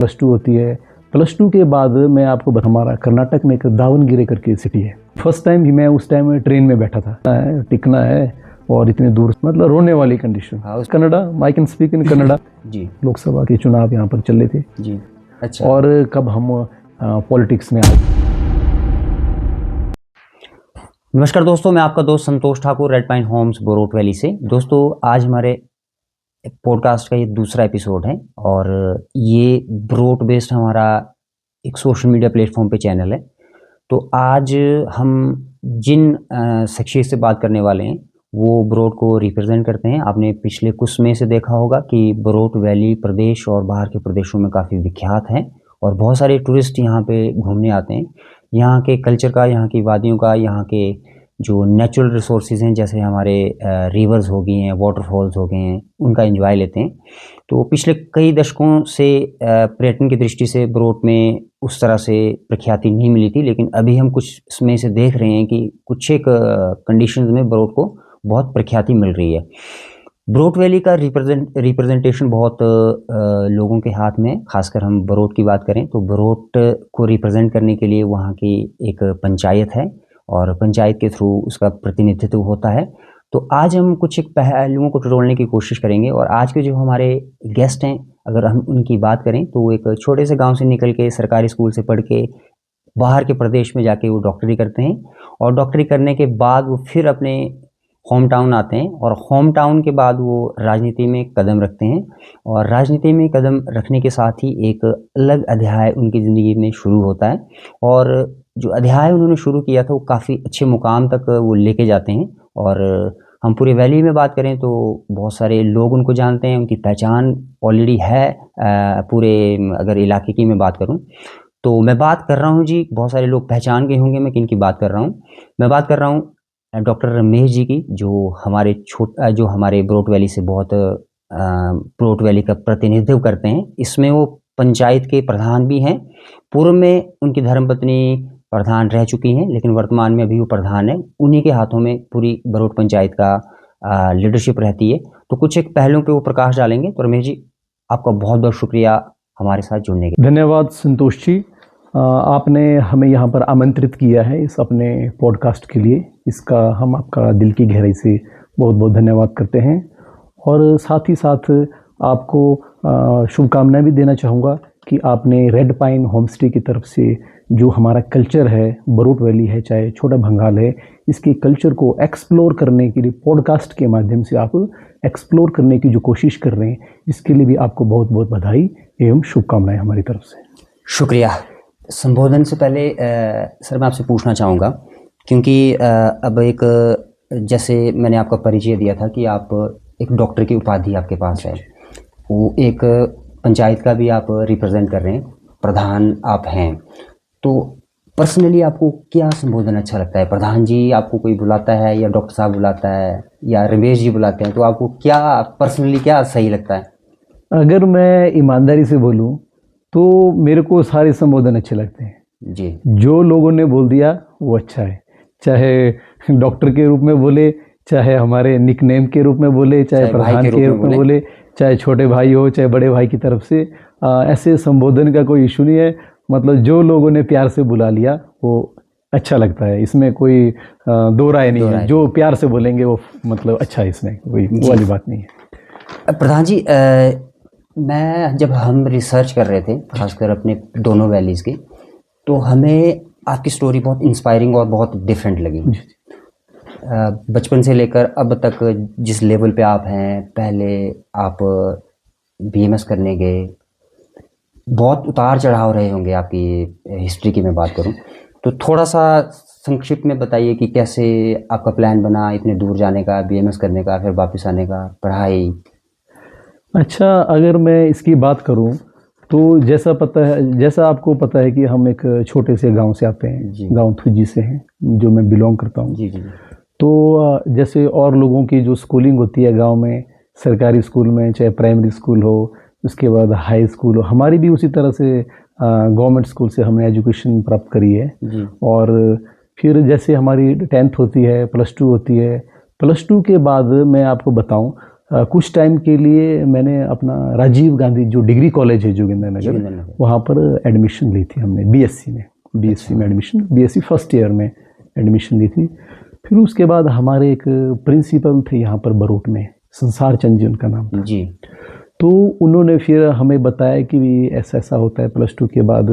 +2 होती है। +2 के बाद मैं आपको हमारा कर्नाटक में एक दावणगेरे करके सिटी है। फर्स्ट टाइम भी मैं उस टाइम ट्रेन में बैठा था, टिकना है और इतने दूर, मतलब रोने वाली condition. Kannada, I can speak in Kannada जी। लोकसभा के चुनाव यहाँ पर चल रहे थे जी। अच्छा। और कब हम पॉलिटिक्स में आए। नमस्कार दोस्तों, मैं आपका दोस्त Santosh Thakur, red pine homes Barot valley से। दोस्तों, आज हमारे पॉडकास्ट का ये दूसरा एपिसोड है और ये ब्रोट बेस्ड हमारा एक सोशल मीडिया प्लेटफॉर्म पे चैनल है। तो आज हम जिन शख्सियत से बात करने वाले हैं वो ब्रोट को रिप्रेजेंट करते हैं। आपने पिछले कुछ में से देखा होगा कि ब्रोट वैली प्रदेश और बाहर के प्रदेशों में काफ़ी विख्यात है और बहुत सारे टूरिस्ट यहाँ पे घूमने आते हैं। यहाँ के कल्चर का, यहाँ की वादियों का, यहाँ के जो नेचुरल रिसोर्सेज हैं, जैसे हमारे रिवर्स हो गई हैं, वाटरफॉल्स हो गए हैं, उनका एंजॉय लेते हैं। तो पिछले कई दशकों से पर्यटन की दृष्टि से ब्रोट में उस तरह से प्रख्याति नहीं मिली थी, लेकिन अभी हम कुछ इसमें से देख रहे हैं कि कुछ एक कंडीशंस में ब्रोट को बहुत प्रख्याति मिल रही है। ब्रोट वैली का रिप्रेजेंटेशन बहुत लोगों के हाथ में, खासकर हम ब्रोट की बात करें तो ब्रोट को रिप्रेजेंट करने के लिए वहाँ की एक पंचायत है और पंचायत के थ्रू उसका प्रतिनिधित्व होता है। तो आज हम कुछ एक पहलुओं को टटोलने की कोशिश करेंगे और आज के जो हमारे गेस्ट हैं, अगर हम उनकी बात करें तो वो एक छोटे से गांव से निकल के सरकारी स्कूल से पढ़ के बाहर के प्रदेश में जाके वो डॉक्टरी करते हैं और डॉक्टरी करने के बाद वो फिर अपने होम टाउन आते हैं और होम टाउन के बाद वो राजनीति में कदम रखते हैं और राजनीति में कदम रखने के साथ ही एक अलग अध्याय उनकी ज़िंदगी में शुरू होता है और जो अध्याय उन्होंने शुरू किया था वो काफ़ी अच्छे मुकाम तक वो लेके जाते हैं। और हम पूरे वैली में बात करें तो बहुत सारे लोग उनको जानते हैं, उनकी पहचान ऑलरेडी है पूरे, अगर इलाके की मैं बात करूं तो मैं बात कर रहा हूं जी, बहुत सारे लोग पहचान गए होंगे मैं किन की बात कर रहा हूं। मैं बात कर रहा हूं डॉक्टर रमेश जी की, जो हमारे ब्रोट वैली से बहुत ब्रोट वैली का प्रतिनिधित्व करते हैं। इसमें वो पंचायत के प्रधान भी हैं। पूर्व में उनकी धर्मपत्नी प्रधान रह चुकी हैं, लेकिन वर्तमान में अभी वो प्रधान है। उन्हीं के हाथों में पूरी ब्रोट पंचायत का लीडरशिप रहती है। तो कुछ एक पहलुओं पे वो प्रकाश डालेंगे। तो रमेश जी, आपका बहुत बहुत शुक्रिया हमारे साथ जुड़ने के। धन्यवाद संतोष जी, आपने हमें यहाँ पर आमंत्रित किया है इस अपने पॉडकास्ट के लिए। इसका हम आपका दिल की गहराई से बहुत बहुत धन्यवाद करते हैं और साथ ही साथ आपको शुभकामनाएं भी देना चाहूँगा कि आपने रेड पाइन होमस्टे की तरफ से जो हमारा कल्चर है, ब्रोट वैली है चाहे छोटा भंगाल है, इसके कल्चर को एक्सप्लोर करने के लिए पॉडकास्ट के माध्यम से आप एक्सप्लोर करने की जो कोशिश कर रहे हैं, इसके लिए भी आपको बहुत बहुत बधाई एवं शुभकामनाएं हमारी तरफ से। शुक्रिया। संबोधन से पहले सर मैं आपसे पूछना चाहूँगा, क्योंकि अब एक, जैसे मैंने आपका परिचय दिया था कि आप एक डॉक्टर की उपाधि आपके पास है, वो एक पंचायत का भी आप रिप्रेजेंट कर रहे हैं, प्रधान आप हैं। तो पर्सनली आपको क्या संबोधन अच्छा लगता है? प्रधान जी आपको कोई बुलाता है या डॉक्टर साहब बुलाता है या रमेश जी बुलाते हैं, तो आपको क्या पर्सनली क्या सही लगता है? अगर मैं ईमानदारी से बोलूं तो मेरे को सारे संबोधन अच्छे लगते हैं जी। जो लोगों ने बोल दिया वो अच्छा है, चाहे डॉक्टर के रूप में बोले, चाहे हमारे निकनेम के रूप में बोले, चाहे प्रधान के रूप में बोले, चाहे छोटे भाई हो चाहे बड़े भाई की तरफ से, ऐसे संबोधन का कोई इशू नहीं है। मतलब जो लोगों ने प्यार से बुला लिया वो अच्छा लगता है, इसमें कोई दो राय नहीं है। जो प्यार से बोलेंगे वो मतलब अच्छा है, इसमें कोई वो वाली बात नहीं है। प्रधान जी, मैं जब हम रिसर्च कर रहे थे खासकर अपने दोनों वैलीज़ की, तो हमें आपकी स्टोरी बहुत इंस्पायरिंग और बहुत डिफरेंट लगी। बचपन से लेकर अब तक जिस लेवल पे आप हैं, पहले आप BMS करने गए, बहुत उतार चढ़ाव रहे होंगे आपकी हिस्ट्री की मैं बात करूं, तो थोड़ा सा संक्षिप्त में बताइए कि कैसे आपका प्लान बना इतने दूर जाने का, BMS करने का, फिर वापस आने का, पढ़ाई। अच्छा, अगर मैं इसकी बात करूं तो जैसा आपको पता है कि हम एक छोटे से गांव से आते हैं, गांव थुजी से हैं, जो मैं बिलोंग करता हूं। जी। तो जैसे और लोगों की जो स्कूलिंग होती है गांव में, सरकारी स्कूल में, चाहे प्राइमरी स्कूल हो, उसके बाद हाई स्कूल हो, हमारी भी उसी तरह से गवर्नमेंट स्कूल से हमने एजुकेशन प्राप्त करी है जी। और फिर जैसे हमारी 10th होती है, +2 होती है, +2 के बाद मैं आपको बताऊं, कुछ टाइम के लिए मैंने अपना राजीव गांधी जो डिग्री कॉलेज है जोगिंदरनगर, वहाँ पर एडमिशन ली थी हमने बीएससी में एडमिशन, बीएससी फर्स्ट ईयर में एडमिशन ली थी। फिर उसके बाद हमारे एक प्रिंसिपल थे यहाँ पर बरोट में, संसार चंद जी उनका नाम था जी। तो उन्होंने फिर हमें बताया कि भी ऐसा ऐसा होता है, +2 के बाद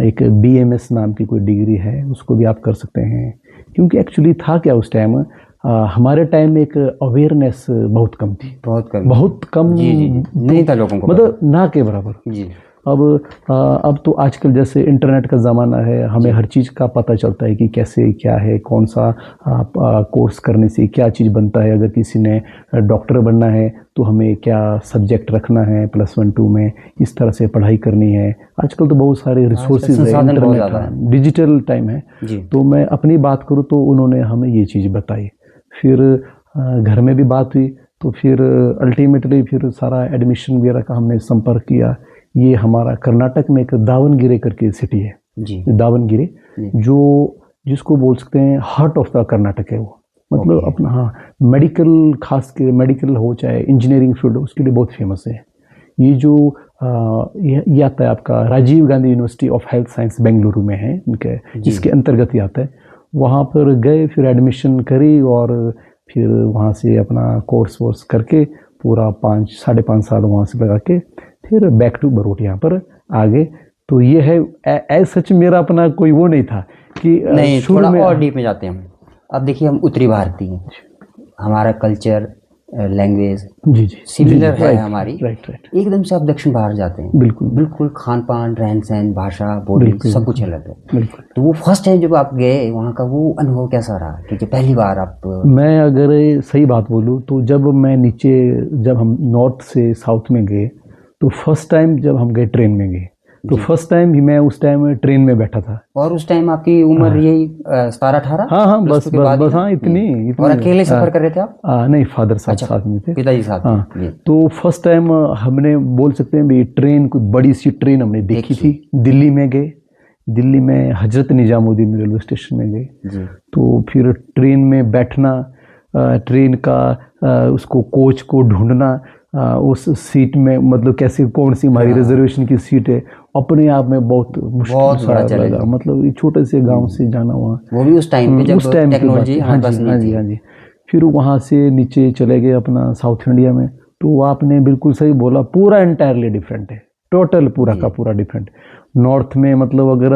एक BMS नाम की कोई डिग्री है, उसको भी आप कर सकते हैं। क्योंकि एक्चुअली था क्या उस टाइम, हमारे टाइम में एक अवेयरनेस बहुत कम थी, बहुत कम जी जी, नहीं था लोगों को, मतलब ना के बराबर जी। अब तो आजकल जैसे इंटरनेट का ज़माना है, हमें हर चीज़ का पता चलता है कि कैसे क्या है, कौन सा कोर्स करने से क्या चीज़ बनता है। अगर किसी ने डॉक्टर बनना है तो हमें क्या सब्जेक्ट रखना है +1 2 में, इस तरह से पढ़ाई करनी है। आजकल तो बहुत सारे रिसोर्सेज है, इंटरनेट डिजिटल टाइम है। तो मैं अपनी बात करूँ तो उन्होंने हमें ये चीज़ बताई। फिर घर में भी बात हुई, तो फिर अल्टीमेटली फिर सारा एडमिशन वगैरह का हमने संपर्क किया। ये हमारा कर्नाटक में एक दावनगिरे करके सिटी है जी, दावनगिरे, जो जिसको बोल सकते हैं हार्ट ऑफ द कर्नाटक है वो, मतलब अपना हाँ मेडिकल, खास के मेडिकल हो चाहे इंजीनियरिंग फील्ड, उसके लिए बहुत फेमस है। ये जो ये आता है आपका Rajiv Gandhi university of health science Bengaluru में है इनके, इसके अंतर्गत ही आता है। वहाँ पर गए, फिर एडमिशन करी और फिर वहाँ से अपना कोर्स करके पूरा 5-5.5 साल वहाँ से लगा के फिर बैक टू बरोट यहाँ पर आ गए। तो ये है एज सच मेरा अपना कोई वो नहीं था कि नहीं, थोड़ा और डीप में जाते हैं हम। अब देखिए हम उत्तरी भारतीय हैं, हमारा कल्चर लैंग्वेज जी सिमिलर है हमारी, एकदम से आप दक्षिण भारत जाते हैं, बिल्कुल खान पान, रहन सहन, भाषा, बोली सब कुछ अलग है। तो वो फर्स्ट टाइम जब आप गए वहाँ का वो अनुभव कैसा रहा, क्योंकि पहली बार आप, मैं अगर सही बात बोलूँ तो जब हम नॉर्थ से साउथ में गए तो फर्स्ट टाइम जब हम गए ट्रेन में गए, तो फर्स्ट टाइम भी मैं उस टाइम ट्रेन में बैठा था। और उस टाइम आपकी उम्र यही 17-18? हाँ बस हाँ इतनी। और अकेले सफर कर रहे थे आप? नहीं, फादर साथ में थे, पिताजी साथ। हाँ। तो फर्स्ट टाइम हमने बोल सकते हैं भी ट्रेन, कोई बड़ी सी ट्रेन हमने देखी थी। दिल्ली में गए, दिल्ली में हजरत निजामुद्दीन रेलवे स्टेशन में गए। तो फिर ट्रेन में बैठना, ट्रेन का उसको कोच को ढूंढना, उस सीट में मतलब कैसे कौन सी हमारी रिजर्वेशन की सीट है, अपने आप में बहुत मुश्किल लगा। मतलब छोटे से गांव से जाना वहाँ, वो भी उस टाइम पे जब टेक्नोलॉजी हाँ जी। फिर वहाँ से नीचे चले गए अपना साउथ इंडिया में, तो आपने बिल्कुल सही बोला, पूरा एंटायरली डिफरेंट है, टोटल पूरा का पूरा डिफरेंट। नॉर्थ में मतलब अगर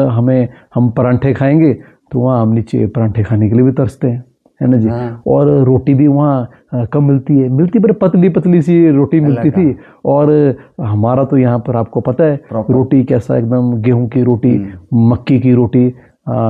हम परांठे खाएंगे तो वहाँ हम नीचे परांठे खाने के लिए भी तरसते हैं, है ना जी। और रोटी भी वहाँ कम मिलती पर पतली सी रोटी मिलती थी। और हमारा तो यहाँ पर आपको पता है रोटी कैसा, एकदम गेहूं की रोटी, मक्की की रोटी।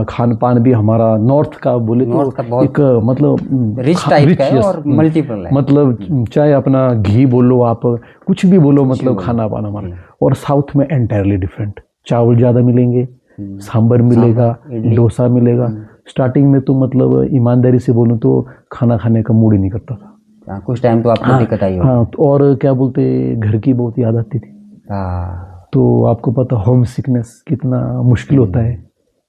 खान पान भी हमारा नॉर्थ का बोले तो एक मतलब रिच टाइप का है और मल्टीपल है, मतलब चाहे अपना घी बोलो, आप कुछ भी बोलो, मतलब खाना पाना हमारा। और साउथ में एंटायरली डिफरेंट, चावल ज़्यादा मिलेंगे, सांभर मिलेगा, डोसा मिलेगा। स्टार्टिंग में तो मतलब ईमानदारी से बोलूँ तो खाना खाने का मूड ही नहीं करता था। कुछ टाइम तो आपको दिक्कत आई हाँ, और क्या बोलते, घर की बहुत याद आती थी। तो आपको पता होम सिकनेस कितना मुश्किल होता है।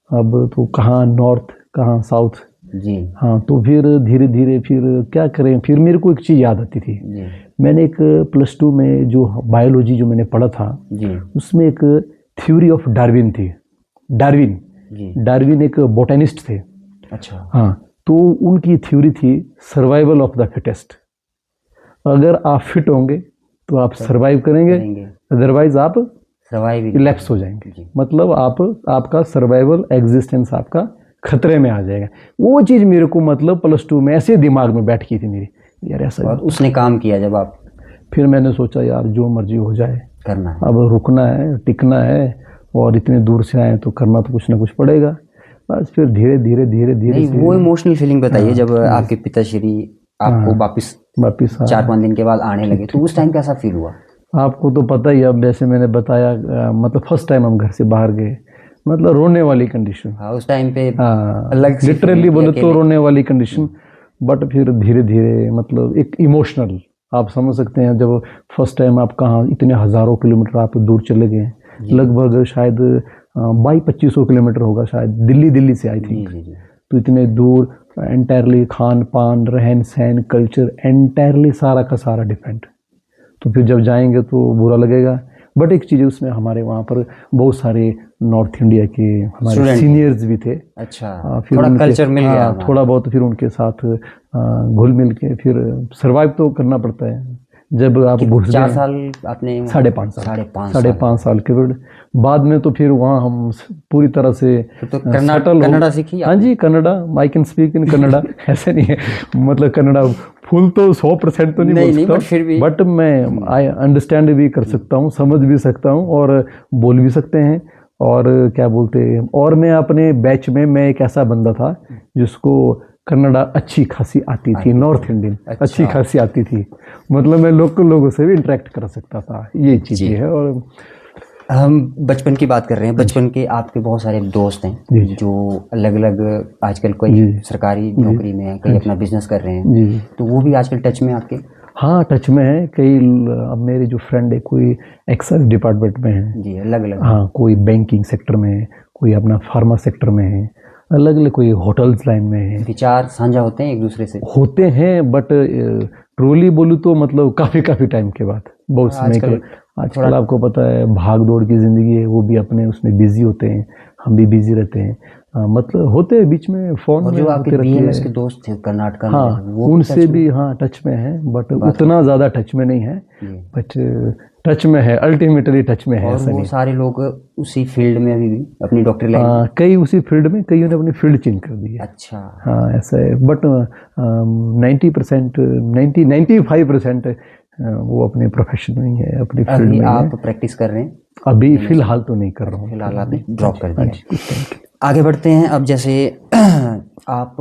अब तो कहाँ नॉर्थ कहाँ साउथ जी। हाँ, तो फिर धीरे धीरे फिर क्या करें, फिर मेरे को एक चीज़ याद आती थी जी। मैंने एक +2 में जो बायोलॉजी जो मैंने पढ़ा था जी। उसमें एक थ्योरी ऑफ डार्विन थी। डार्विन एक बोटेनिस्ट थे। अच्छा। हाँ, तो उनकी थ्योरी थी सर्वाइवल ऑफ द फिटेस्ट। अगर आप फिट होंगे तो आप सर्वाइव करेंगे, अदरवाइज आप इलेप्स हो जाएंगे। मतलब आपका सर्वाइवल एग्जिस्टेंस आपका खतरे में आ जाएगा। वो चीज़ मेरे को मतलब +2 में ऐसे दिमाग में बैठ गई थी मेरी, यार ऐसा। और उसने काम किया जब आप, फिर मैंने सोचा यार जो मर्जी हो जाए, करना है, अब रुकना है, टिकना है, और इतने दूर से आए तो करना तो कुछ ना कुछ पड़ेगा। बस फिर धीरे धीरे वो इमोशनल फीलिंग बताइए जब आपके पिताश्री आपको वापस 4-5 दिन के बाद आने लगे, तो उस टाइम कैसा फील हुआ? आपको तो पता ही, अब जैसे मैंने बताया, मतलब फर्स्ट टाइम हम घर से बाहर गए, मतलब रोने वाली कंडीशन। हाँ, उस टाइम पे अलग लिटरली बोले तो रोने वाली कंडीशन। बट फिर धीरे धीरे मतलब एक इमोशनल, आप समझ सकते हैं, जब फर्स्ट टाइम आप कहाँ इतने हज़ारों किलोमीटर आप दूर चले गए, लगभग शायद 2200-2500 किलोमीटर होगा शायद, दिल्ली से आई थिंक। तो इतने दूर एंटायरली खान पान रहन सहन कल्चर एंटायरली सारा का सारा डिफरेंट। तो फिर जब जाएंगे तो बुरा लगेगा। बट एक चीज़ है उसमें, हमारे वहाँ पर बहुत सारे नॉर्थ इंडिया के हमारे Student सीनियर्स भी थे। अच्छा, फिर थोड़ा उनके कल्चर मिल गया हमारा। थोड़ा बहुत फिर उनके साथ घुल मिल के फिर सरवाइव तो करना पड़ता है। जब आप घुस 4 गए साल आपने 5.5 साल, 5.5 साल के बाद में तो फिर वहाँ हम पूरी तरह से तो settle हो- कन्नड़ा सीखी हाँ जी, Kannada, I can speak in Kannada. ऐसे नहीं है, मतलब कन्नड़ा फुल तो 100% तो नहीं बोल नहीं, सकता, but फिर भी बट मैं आई अंडरस्टैंड भी कर सकता हूँ, समझ भी सकता हूँ और बोल भी सकते हैं। और क्या बोलते हैं, और मैं अपने बैच में मैं एक ऐसा बंदा था जिसको कन्नड़ा अच्छी खासी आती थी, नॉर्थ इंडियन अच्छा। अच्छी खासी आती थी, मतलब मैं लोकल लोगों से भी इंटरेक्ट कर सकता था। ये चीज़ें है। और हम बचपन की बात कर रहे हैं, बचपन के आपके बहुत सारे दोस्त हैं जो अलग अलग आजकल कोई सरकारी नौकरी में है, कई अपना बिजनेस कर रहे हैं, जी तो वो भी आजकल टच में आपके? हाँ, टच में है कई। अब मेरे जो फ्रेंड है कोई एक्साइज डिपार्टमेंट में है जी, अलग अलग। हाँ, कोई बैंकिंग सेक्टर में है, कोई अपना फार्मा सेक्टर में है, अलग अलग, कोई होटल्स लाइन में है। विचार साझा होते हैं एक दूसरे से? होते हैं, बट ट्रूली बोलूँ तो मतलब काफ़ी टाइम के बाद, बहुत समय के। आजकल आपको पता है भाग दौड़ की ज़िंदगी है, वो भी अपने उसमें बिजी होते हैं, हम भी बिजी रहते हैं। मतलब होते हैं बीच में फ़ोन में जो आपके होते रहती बीएमएस के है। दोस्त थे कर्नाटका में, हाँ, वो उनसे भी हाँ टच में है, बट उतना ज़्यादा टच में नहीं है, बट टच में है, अल्टीमेटली टच में है। और वो सारे लोग उसी फील्ड में अभी भी अपनी डॉक्टरी लाइन? कई उसी फील्ड में, कईयों ने अपनी फील्ड चेंज कर दी है। अच्छा। हाँ, ऐसा है। बट 90% 95% वो अपने प्रोफेशन में ही है, अपनी फील्ड में ही है। आप प्रैक्टिस कर रहे हैं? अभी फिलहाल तो नहीं कर रहा हूँ, फिलहाल आपने ड्रॉप कर हाँ दिया। जी, कुछ टाइम के लिए। आगे बढ़ते हैं। अब जैसे आप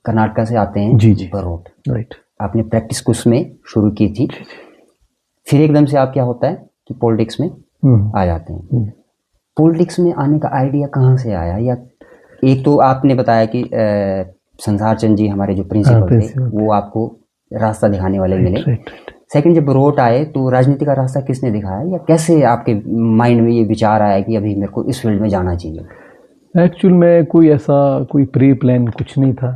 कर्नाटका से आते हैं जी बरोट, राइट। आपने प्रैक्टिस कुछ में शुरू की थी, फिर एकदम से आप क्या होता है कि पॉलिटिक्स में आ जाते हैं। पॉलिटिक्स में आने का आइडिया कहाँ से आया? या एक तो आपने बताया कि संसार चंद जी हमारे जो प्रिंसिपल थे वो आपको रास्ता दिखाने वाले मिले। सेकंड, जब बरोट आए तो राजनीति का रास्ता किसने दिखाया, या कैसे आपके माइंड में ये विचार आया कि अभी मेरे को इस फील्ड में जाना चाहिए? एक्चुअल में कोई ऐसा कोई प्री प्लान कुछ नहीं था,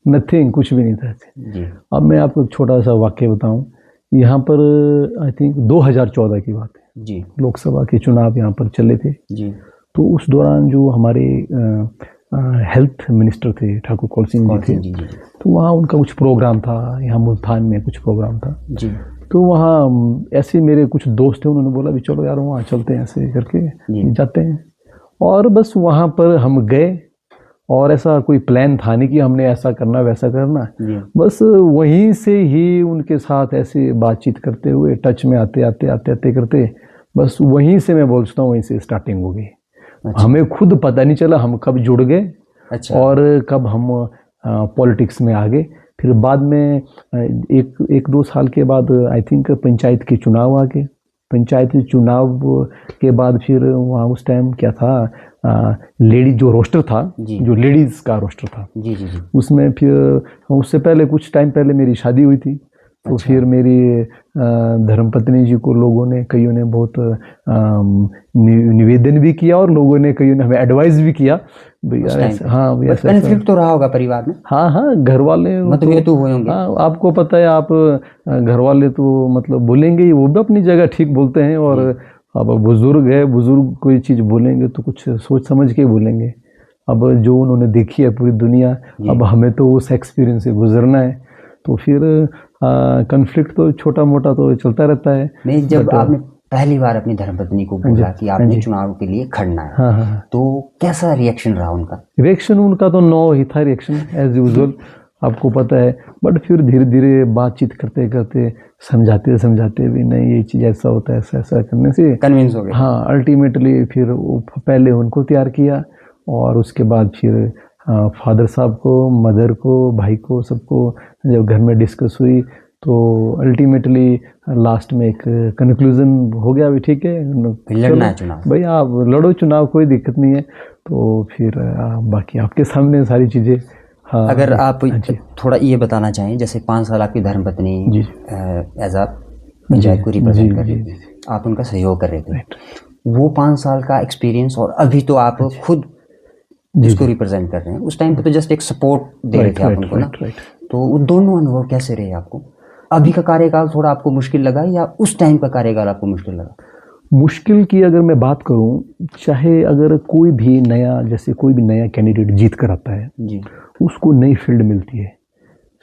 नथिंग, कुछ भी नहीं था जी। अब मैं आपको एक छोटा सा वाक्य बताऊं। यहाँ पर आई थिंक 2014 की बात है जी, लोकसभा के चुनाव यहाँ पर चले थे जी। तो उस दौरान जो हमारे हेल्थ मिनिस्टर थे ठाकुर कौल सिंह जी थे जी। तो वहाँ उनका कुछ प्रोग्राम था, यहाँ मुल्तान में कुछ प्रोग्राम था जी। तो वहाँ ऐसे मेरे कुछ दोस्त थे, उन्होंने बोला भी चलो यार वहाँ चलते हैं, ऐसे करके जाते हैं। और बस वहाँ पर हम गए, और ऐसा कोई प्लान था नहीं कि हमने ऐसा करना वैसा करना, बस वहीं से ही उनके साथ ऐसे बातचीत करते हुए टच में आते करते बस वहीं से, मैं बोलता हूँ वहीं से स्टार्टिंग हो गई। अच्छा। हमें खुद पता नहीं चला हम कब जुड़ गए। अच्छा। और कब हम पॉलिटिक्स में आ गए। फिर बाद में एक दो साल के बाद आई थिंक पंचायत के चुनाव आ गए। पंचायती चुनाव के बाद फिर वहाँ उस टाइम क्या था, लेडीज जो रोस्टर था, जो लेडीज का रोस्टर था जी, उसमें फिर उससे पहले कुछ टाइम पहले मेरी शादी हुई थी। तो अच्छा। फिर मेरी धर्मपत्नी जी को लोगों ने, कईयों ने बहुत निवेदन भी किया, और लोगों ने, कईयों ने हमें एडवाइस भी किया भैया। हाँ भैया, कन्फ्लिक्ट तो रहा होगा परिवार में? हाँ, घर वाले मतभेद तो हुए होंगे। हाँ, आपको पता है, आप घर वाले तो मतलब बोलेंगे ही, वो भी अपनी जगह ठीक बोलते हैं। और अब बुजुर्ग है, बुजुर्ग कोई चीज़ बोलेंगे तो कुछ सोच समझ के बोलेंगे। अब जो उन्होंने देखी है पूरी दुनिया, अब हमें तो उस एक्सपीरियंस से गुजरना है। तो फिर कन्फ्लिक्ट तो छोटा मोटा तो चलता रहता है। नहीं, जब आपने पहली बार अपनी धर्मपत्नी को बोला कि आपने चुनाव के लिए खड़ना है, तो कैसा रिएक्शन रहा उनका? रिएक्शन उनका तो नो ही था, रिएक्शन एज यूजुअल, आपको पता है। बट फिर धीरे धीरे बातचीत करते करते, समझाते भी, नहीं ये चीज़ ऐसा होता है, ऐसा करने से कन्विंस हो गए। हाँ, अल्टीमेटली फिर पहले उनको तैयार किया, और उसके बाद फिर फादर साहब को, मदर को, भाई को, सबको जब घर में डिस्कस हुई तो अल्टीमेटली लास्ट में एक कंक्लूजन हो गया भी, ठीक है लड़ना है चुनाव, भाई आप लड़ो चुनाव, कोई दिक्कत नहीं है। तो फिर बाकी आपके सामने सारी चीज़ें। हाँ, अगर आप थोड़ा ये बताना चाहें, जैसे 5 साल आपकी धर्मपत्नी एज आ पंचायत को रिप्रेजेंट कर रही थी, आप उनका सहयोग कर रहे थे, वो 5 साल का एक्सपीरियंस, और अभी तो आप खुद जी, उसको जी। रिप्रेजेंट कर रहे हैं। उस टाइम पे तो जस्ट एक सपोर्ट दे रहे राइट, थे आप राइट, उनको ना। Right, right. तो वो दोनों अनुभव कैसे रहे आपको? अभी का कार्यकाल थोड़ा आपको मुश्किल लगा या उस टाइम का कार्यकाल आपको मुश्किल लगा? मुश्किल की अगर मैं बात करूं, चाहे अगर कोई भी नया, जैसे कोई भी नया कैंडिडेट जीत कर आता है, जी उसको नई फील्ड मिलती है,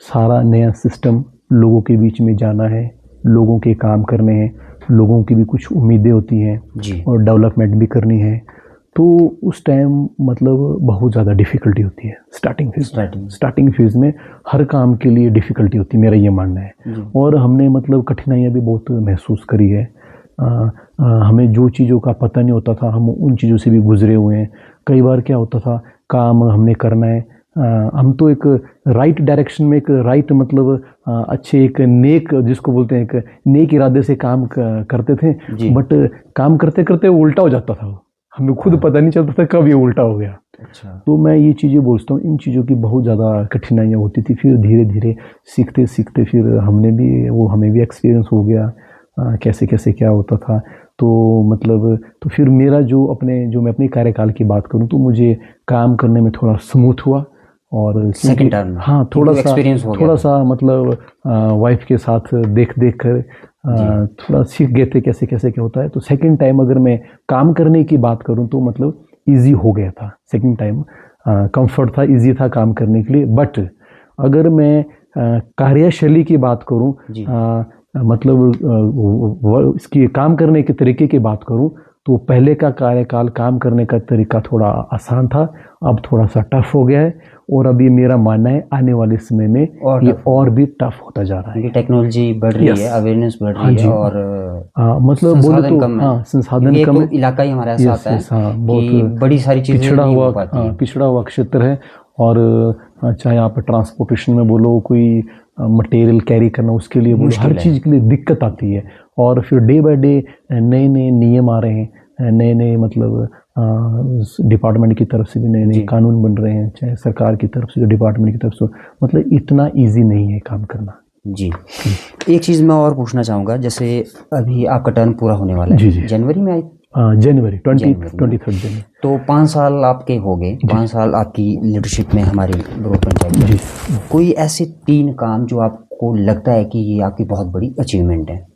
सारा नया सिस्टम, लोगों के बीच में जाना है, लोगों के काम करने हैं, लोगों की भी कुछ उम्मीदें होती हैं जी और डेवलपमेंट भी करनी है। तो उस टाइम मतलब बहुत ज़्यादा डिफ़िकल्टी होती है स्टार्टिंग फेज़ में। स्टार्टिंग फेज़ में हर काम के लिए डिफ़िकल्टी होती है, मेरा ये मानना है। जी और हमने मतलब कठिनाइयाँ भी बहुत महसूस करी है। हमें जो चीज़ों का पता नहीं होता था, हम उन चीज़ों से भी गुजरे हुए हैं। कई बार क्या होता था, काम हमने करना है, हम तो एक राइट डायरेक्शन में, एक राइट मतलब अच्छे, एक नेक, जिसको बोलते हैं, एक नेक इरादे से काम करते थे, जी। बट काम करते करते वो उल्टा हो जाता था। हमें खुद पता नहीं चलता था कब ये उल्टा हो गया। अच्छा तो मैं ये चीज़ें बोलता हूँ, इन चीज़ों की बहुत ज़्यादा कठिनाइयाँ होती थी। फिर धीरे धीरे सीखते सीखते फिर हमें भी एक्सपीरियंस हो गया, कैसे कैसे क्या होता था। तो मतलब तो फिर मेरा जो मैं अपने कार्यकाल की बात करूँ, तो मुझे काम करने में थोड़ा स्मूथ हुआ। और सेकंड टर्म में हाँ, थोड़ा सा एक्सपीरियंस हो गया थोड़ा था। सा मतलब वाइफ के साथ देख देख कर थोड़ा सीख गए थे कैसे कैसे क्या होता है। तो सेकंड टाइम अगर मैं काम करने की बात करूं, तो मतलब इजी हो गया था सेकंड टाइम। कंफर्ट था, इजी था काम करने के लिए। बट अगर मैं कार्यशैली की बात करूं, जी मतलब इसकी काम करने के तरीके की बात करूं, तो पहले का कार्यकाल काम करने का तरीका थोड़ा आसान था, अब थोड़ा सा टफ हो गया है। और अभी मेरा मानना है आने वाले समय में और ये tough हो और भी टफ होता जा रहा है। क्योंकि टेक्नोलॉजी बढ़ रही यस, है, अवेयरनेस बढ़ हाँ रही है जी। और मतलब बोले संसाधन तो कम है। हाँ, संसाधन क्योंकि एक कम तो है। इलाका ही हमारा ऐसा यस आता है यस, हाँ, कि बहुत बड़ी सारी चीजें पिछड़ा नहीं हो हुआ, पाती हाँ, हैं। पिछड़ा हुआ क्षेत्र है। और चाहे आप ट्रांसपोर्टेशन में बोलो, कोई मटेरियल कैरी करना, उसके लिए बोलो, हर मुश्किल है। चीज़ के लिए दिक्कत आती है। और फिर डे बाय डे नए नए नियम आ रहे हैं, नए नए मतलब डिपार्टमेंट की तरफ से भी नए नए जी कानून बन रहे हैं, चाहे सरकार की तरफ से, डिपार्टमेंट की तरफ से। मतलब इतना ईजी नहीं है काम करना। जी। एक चीज़ मैं और पूछना चाहूँगा, जैसे अभी आपका टर्म पूरा होने वाला जी है जी, जनवरी में जनवरी जनवरी में 23 जनवरी। तो 5 साल आपके हो गए, 5 साल आपकी लीडरशिप में हमारी ब्रोड पंचायत में। जी। कोई ऐसे 3 काम जो आपको लगता है कि ये आपकी बहुत बड़ी अचीवमेंट है?